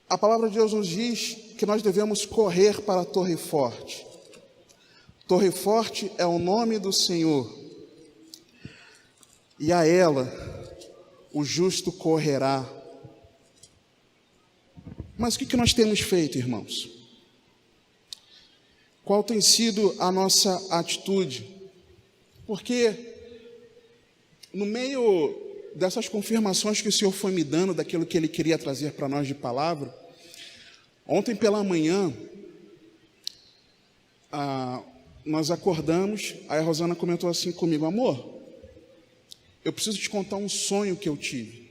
A palavra de Deus nos diz que nós devemos correr para a Torre Forte. Torre Forte é o nome do Senhor. E a ela o justo correrá. Mas o que nós temos feito, irmãos? Qual tem sido a nossa atitude? Porque no meio dessas confirmações que o Senhor foi me dando, daquilo que Ele queria trazer para nós de palavra, ontem pela manhã, nós acordamos, aí a Rosana comentou assim comigo: amor, eu preciso te contar um sonho que eu tive.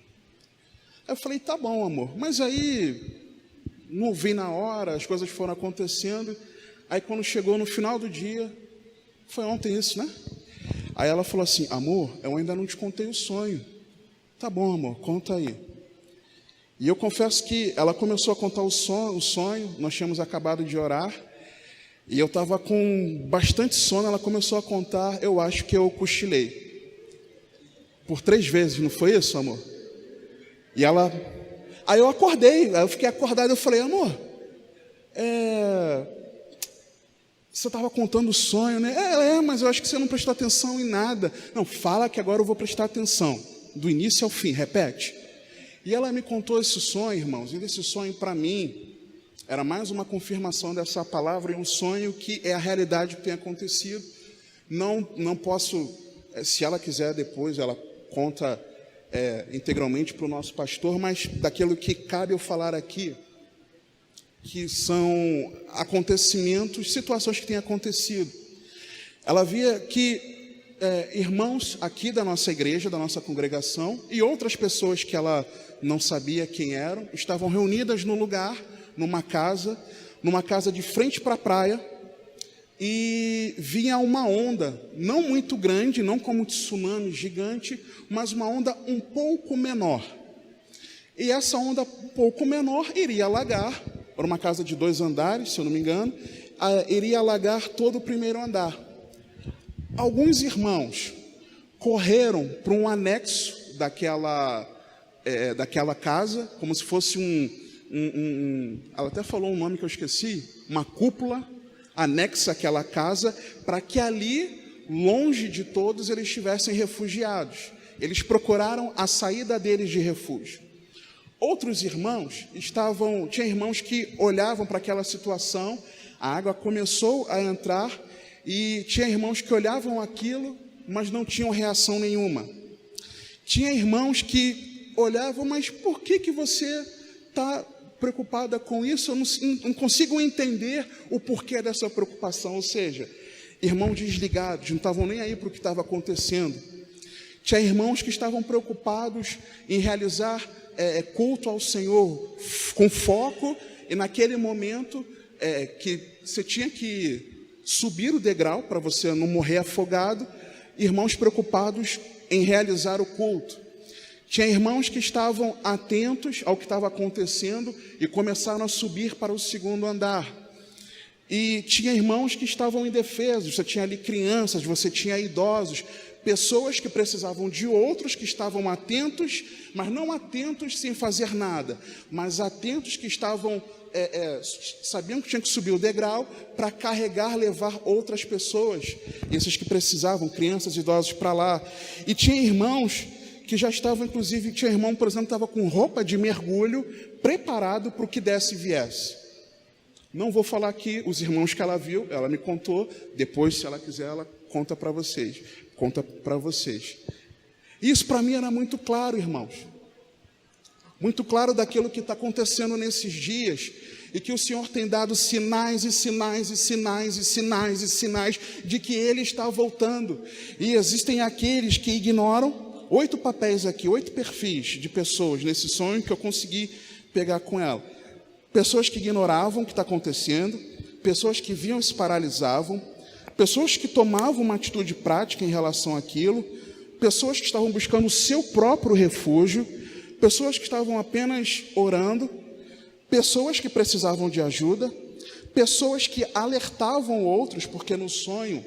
Aí eu falei: tá bom, amor, mas aí não vi na hora, as coisas foram acontecendo. Aí quando chegou no final do dia, foi ontem isso, né? Aí ela falou assim: amor, eu ainda não te contei o sonho. Tá bom, amor, conta aí. E eu confesso que ela começou a contar o sonho, nós tínhamos acabado de orar, e eu estava com bastante sono. Ela começou a contar, eu acho que eu cochilei por 3 vezes, não foi isso, amor? E ela... Aí eu acordei, aí eu fiquei acordado, eu falei: amor, você estava contando o sonho, né? Mas eu acho que você não prestou atenção em nada. Não, fala que agora eu vou prestar atenção, do início ao fim, repete. E ela me contou esse sonho, irmãos, e esse sonho para mim era mais uma confirmação dessa palavra, e um sonho que é a realidade que tem acontecido. Não posso, se ela quiser depois, ela conta integralmente para o nosso pastor, mas daquilo que cabe eu falar aqui, que são acontecimentos, situações que têm acontecido. Ela via que irmãos aqui da nossa igreja, da nossa congregação, e outras pessoas que ela não sabia quem eram, estavam reunidas no lugar, numa casa de frente para a praia, e vinha uma onda, não muito grande, não como um tsunami gigante, mas uma onda um pouco menor. E essa onda um pouco menor iria alagar, era uma casa de 2 andares, se eu não me engano, iria alagar todo o primeiro andar. Alguns irmãos correram para um anexo daquela casa, como se fosse ela até falou um nome que eu esqueci, uma cúpula anexa àquela casa, para que ali, longe de todos, eles estivessem refugiados. Eles procuraram a saída deles de refúgio. Outros irmãos tinha irmãos que olhavam para aquela situação, a água começou a entrar, e tinha irmãos que olhavam aquilo, mas não tinham reação nenhuma. Tinha irmãos que olhavam: mas por que você está preocupada com isso? Eu não consigo entender o porquê dessa preocupação. Ou seja, irmãos desligados, não estavam nem aí para o que estava acontecendo. Tinha irmãos que estavam preocupados em realizar culto ao Senhor com foco, e naquele momento que você tinha que subir o degrau para você não morrer afogado, irmãos preocupados em realizar o culto. Tinha irmãos que estavam atentos ao que estava acontecendo e começaram a subir para o 2º andar. E tinha irmãos que estavam indefesos, você tinha ali crianças, você tinha idosos, pessoas que precisavam de outros que estavam atentos, mas não atentos sem fazer nada, mas atentos que estavam, sabiam que tinham que subir o degrau para carregar, levar outras pessoas, esses que precisavam, crianças, idosos, para lá. E tinha irmãos que já estavam, inclusive, tinha irmão, por exemplo, que estava com roupa de mergulho, preparado para o que desse e viesse. Não vou falar aqui os irmãos que ela viu, ela me contou, depois, se ela quiser, ela conta para vocês. Isso para mim era muito claro, irmãos. Muito claro daquilo que está acontecendo nesses dias, e que o Senhor tem dado sinais e sinais e sinais e sinais e sinais de que Ele está voltando. E existem aqueles que ignoram. 8 papéis aqui, 8 perfis de pessoas nesse sonho que eu consegui pegar com ela. Pessoas que ignoravam o que está acontecendo, pessoas que viam e se paralisavam, pessoas que tomavam uma atitude prática em relação àquilo, pessoas que estavam buscando o seu próprio refúgio, pessoas que estavam apenas orando, pessoas que precisavam de ajuda, pessoas que alertavam outros, porque no sonho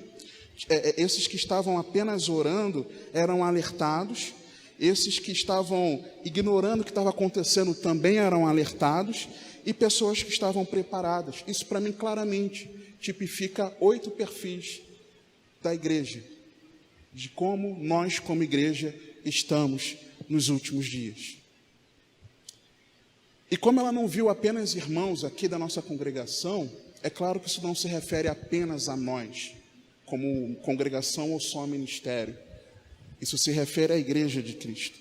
esses que estavam apenas orando eram alertados, esses que estavam ignorando o que estava acontecendo também eram alertados, e pessoas que estavam preparadas. Isso, para mim, claramente tipifica 8 perfis da igreja, de como nós, como igreja, estamos nos últimos dias. E como ela não viu apenas irmãos aqui da nossa congregação, é claro que isso não se refere apenas a nós, como congregação ou só ministério. Isso se refere à igreja de Cristo.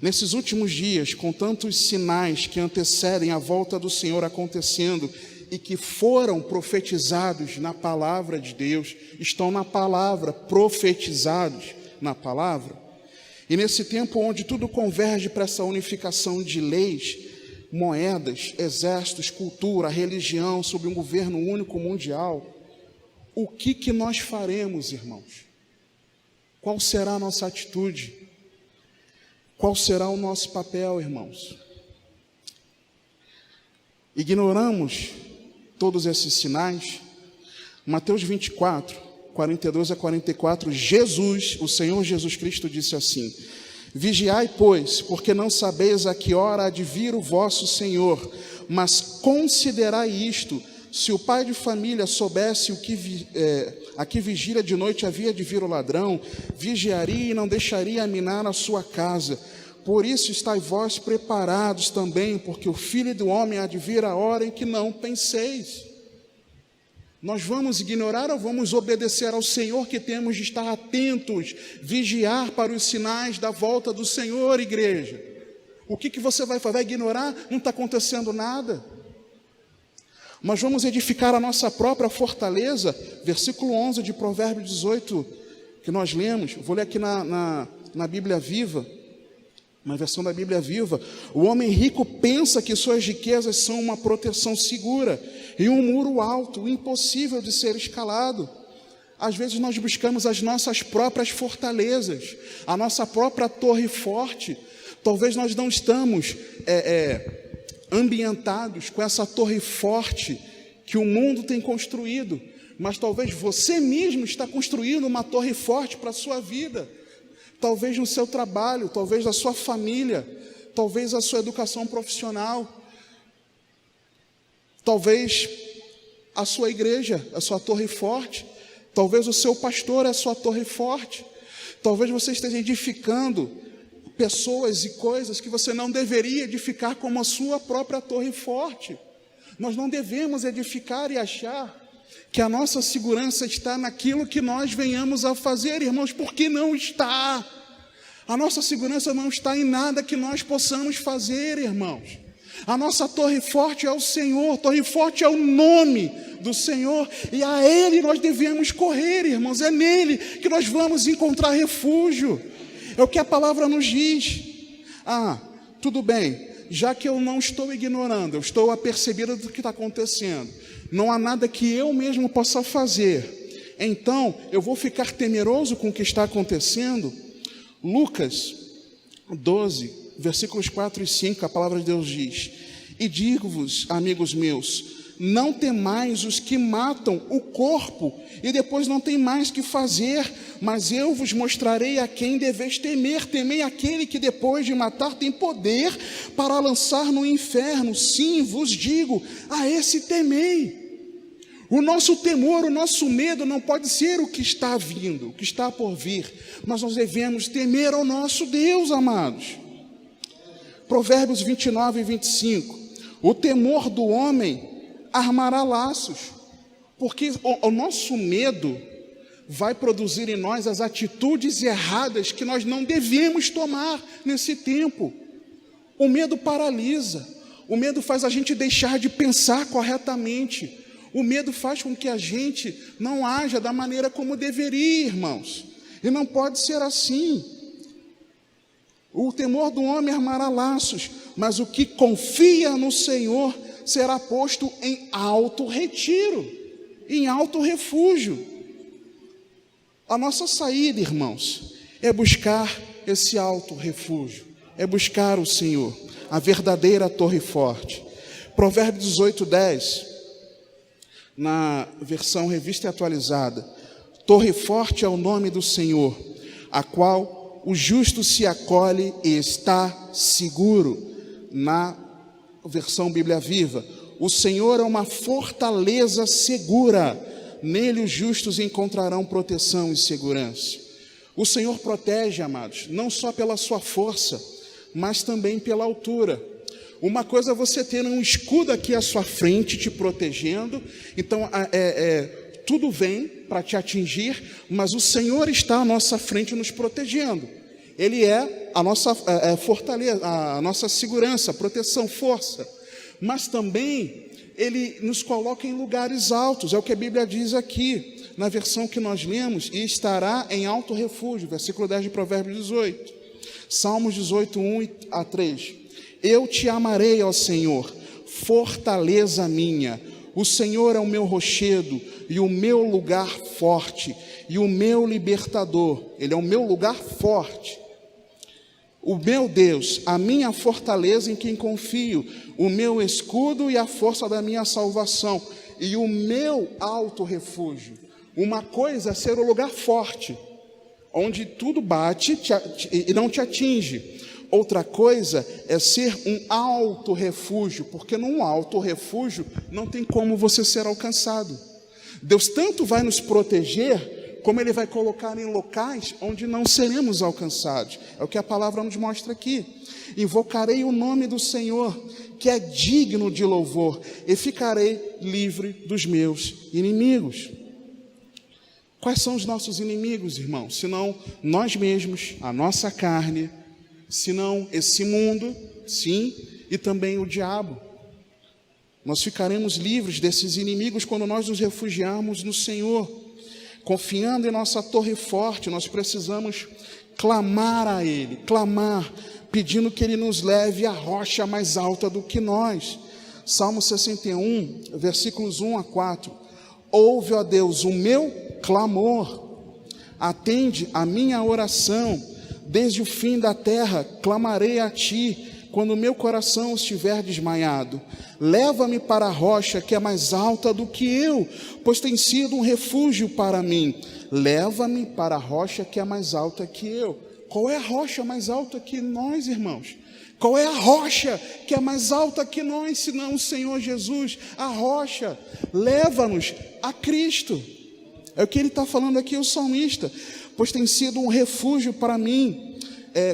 Nesses últimos dias, com tantos sinais que antecedem a volta do Senhor acontecendo e que foram profetizados na palavra de Deus, estão na palavra, profetizados na palavra. E nesse tempo onde tudo converge para essa unificação de leis, moedas, exércitos, cultura, religião, sob um governo único mundial, o que nós faremos, irmãos? Qual será a nossa atitude? Qual será o nosso papel, irmãos? Ignoramos todos esses sinais? Mateus 24, 42 a 44, Jesus, o Senhor Jesus Cristo disse assim: vigiai, pois, porque não sabeis a que hora há de vir o vosso Senhor, mas considerai isto: se o pai de família soubesse a que vigília de noite havia de vir o ladrão, vigiaria e não deixaria minar a sua casa. Por isso estai vós preparados também, porque o Filho do Homem há de vir a hora em que não penseis. Nós vamos ignorar ou vamos obedecer ao Senhor, que temos de estar atentos, vigiar para os sinais da volta do Senhor, igreja? O que você vai fazer? Vai ignorar? Não está acontecendo nada. Mas vamos edificar a nossa própria fortaleza. Versículo 11 de Provérbios 18, que nós lemos. Vou ler aqui na Bíblia Viva, uma versão da Bíblia Viva. O homem rico pensa que suas riquezas são uma proteção segura e um muro alto, impossível de ser escalado. Às vezes nós buscamos as nossas próprias fortalezas, a nossa própria torre forte. Talvez nós não estamos ambientados com essa torre forte que o mundo tem construído, mas talvez você mesmo está construindo uma torre forte para a sua vida. Talvez no seu trabalho, talvez na sua família, talvez a sua educação profissional, talvez a sua igreja, a sua torre forte, talvez o seu pastor é a sua torre forte, talvez você esteja edificando pessoas e coisas que você não deveria edificar como a sua própria torre forte. Nós não devemos edificar e achar que a nossa segurança está naquilo que nós venhamos a fazer, irmãos, porque não está. A nossa segurança não está em nada que nós possamos fazer, irmãos. A nossa torre forte é o Senhor, torre forte é o nome do Senhor, e a Ele nós devemos correr, irmãos. É nele que nós vamos encontrar refúgio. É o que a palavra nos diz. Tudo bem, já que eu não estou ignorando, eu estou apercebido do que está acontecendo, não há nada que eu mesmo possa fazer, então eu vou ficar temeroso com o que está acontecendo. Lucas 12, versículos 4 e 5, a palavra de Deus diz: e digo-vos, amigos meus, não temais os que matam o corpo e depois não tem mais que fazer, mas eu vos mostrarei a quem deveis temer. Temei aquele que depois de matar tem poder para lançar no inferno. Sim, vos digo, a esse temei. O nosso temor, o nosso medo não pode ser o que está vindo, o que está por vir, mas nós devemos temer ao nosso Deus, amados. Provérbios 29 e 25. O temor do homem armará laços, porque o nosso medo vai produzir em nós as atitudes erradas que nós não devemos tomar nesse tempo. O medo paralisa, o medo faz a gente deixar de pensar corretamente, o medo faz com que a gente não haja da maneira como deveria, irmãos, e não pode ser assim. O temor do homem armará laços, mas o que confia no Senhor será posto em alto retiro, em alto refúgio. A nossa saída, irmãos, é buscar esse alto refúgio, é buscar o Senhor, a verdadeira torre forte. Provérbios 18, 10, na versão revista e atualizada: torre forte é o nome do Senhor, a qual o justo se acolhe e está seguro. Na versão Bíblia Viva: o Senhor é uma fortaleza segura, nele os justos encontrarão proteção e segurança. O Senhor protege, amados, não só pela sua força, mas também pela altura. Uma coisa é você ter um escudo aqui à sua frente te protegendo, então tudo vem para te atingir, mas o Senhor está à nossa frente nos protegendo. Ele é a nossa fortaleza, a nossa segurança, proteção, força. Mas também Ele nos coloca em lugares altos, é o que a Bíblia diz aqui, na versão que nós lemos: e estará em alto refúgio, versículo 10 de Provérbios 18. Salmos 18, 1 a 3. Eu te amarei, ó Senhor, fortaleza minha. O Senhor é o meu rochedo e o meu lugar forte e o meu libertador. Ele é o meu lugar forte. O meu Deus, a minha fortaleza em quem confio, o meu escudo e a força da minha salvação e o meu alto refúgio. Uma coisa é ser o lugar forte, onde tudo bate e não te atinge. Outra coisa é ser um alto refúgio, porque num alto refúgio não tem como você ser alcançado. Deus tanto vai nos proteger, como Ele vai colocar em locais onde não seremos alcançados. É o que a palavra nos mostra aqui. Invocarei o nome do Senhor, que é digno de louvor, e ficarei livre dos meus inimigos. Quais são os nossos inimigos, irmãos? Senão nós mesmos, a nossa carne, senão esse mundo, sim, e também o diabo. Nós ficaremos livres desses inimigos quando nós nos refugiarmos no Senhor. Confiando em nossa torre forte, nós precisamos clamar a Ele, clamar, pedindo que Ele nos leve à rocha mais alta do que nós. Salmo 61, versículos 1 a 4. Ouve, ó Deus, o meu clamor, atende a minha oração. Desde o fim da terra clamarei a Ti, quando o meu coração estiver desmaiado. Leva-me para a rocha que é mais alta do que eu, pois tem sido um refúgio para mim. Leva-me para a rocha que é mais alta que eu. Qual é a rocha mais alta que nós, irmãos? Qual é a rocha que é mais alta que nós, senão o Senhor Jesus? A rocha. Leva-nos a Cristo. É o que ele está falando aqui, o salmista. Pois tem sido um refúgio para mim.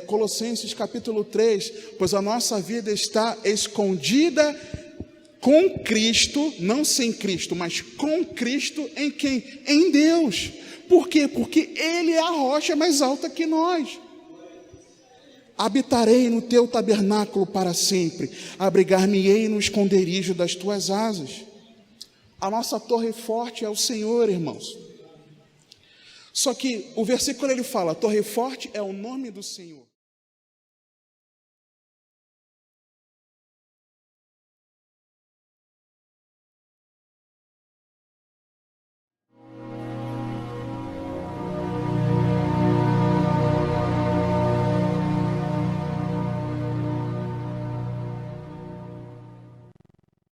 Colossenses capítulo 3, pois a nossa vida está escondida com Cristo, não sem Cristo, mas com Cristo em quem? Em Deus. Por quê? Porque Ele é a rocha mais alta que nós. Habitarei no teu tabernáculo para sempre, abrigar-me-ei no esconderijo das tuas asas. A nossa torre forte é o Senhor, irmãos. Só que o versículo ele fala, torre forte é o nome do Senhor.